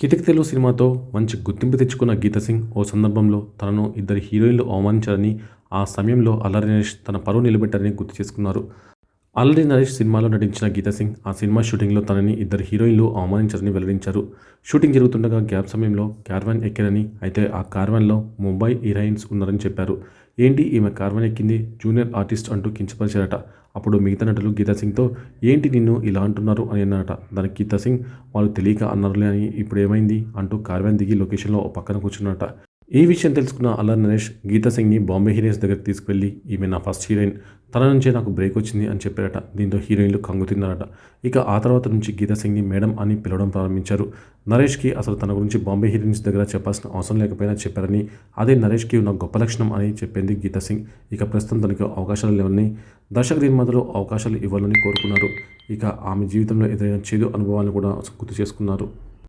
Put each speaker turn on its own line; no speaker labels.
కితకితలు సినిమాతో మంచి గుర్తింపు తెచ్చుకున్న గీతా సింగ్ ఓ సందర్భంలో తనను ఇద్దరు హీరోయిన్లు అవమానించారని, ఆ సమయంలో అల్లరి నరేష్ తన పరువు నిలబెట్టారని గుర్తు చేసుకున్నారు. అల్లరి నరేష్ సినిమాలో నటించిన గీతా సింగ్ ఆ సినిమా షూటింగ్లో తనని ఇద్దరు హీరోయిన్లు అవమానించారని వెల్లడించారు. షూటింగ్ జరుగుతుండగా గ్యాప్ సమయంలో క్యారవాన్ ఎక్కారని, అయితే ఆ క్యారవాన్లో ముంబై హీరోయిన్స్ ఉన్నారని చెప్పారు. ఏంటి ఈమె క్యారవాన్ ఎక్కింది, జూనియర్ ఆర్టిస్ట్ అంటూ కించపరిచారట. అప్పుడు మిగతా నటులు గీతా సింగ్తో ఏంటి నిన్ను ఇలా అంటున్నారు అని అన్నారట. దానికి గీతా సింగ్ వాళ్ళు తెలియక అన్నారులే అని, ఇప్పుడు ఏమైంది అంటూ క్యారవాన్ దిగి లొకేషన్లో ఓ పక్కన కూర్చున్నారట. ఈ విషయం తెలుసుకున్న అల్లరి నరేష్ గీతా సింగ్ని బాంబే హీరోయిన్స్ దగ్గరికి తీసుకువెళ్ళి ఈమె నా ఫస్ట్ హీరోయిన్, తన నుంచే నాకు బ్రేక్ వచ్చింది అని చెప్పారట. దీంతో హీరోయిన్లు కంగు తిన్నారట. ఇక ఆ తర్వాత నుంచి గీతా సింగ్ని మేడం అని పిలవడం ప్రారంభించారు. నరేష్కి అసలు తన గురించి బాంబే హీరోయిన్స్ దగ్గర చెప్పాల్సిన అవసరం లేకపోయినా చెప్పారని, అదే నరేష్కి ఉన్న గొప్ప లక్షణం అని చెప్పింది గీతా సింగ్. ఇక ప్రస్తుతం తనకు అవకాశాలు లేవని, దర్శక నిర్మాతలు అవకాశాలు ఇవ్వాలని కోరుకున్నారు. ఇక ఆమె జీవితంలో ఎదురైన చేదు అనుభవాలను కూడా గుర్తు చేసుకున్నారు.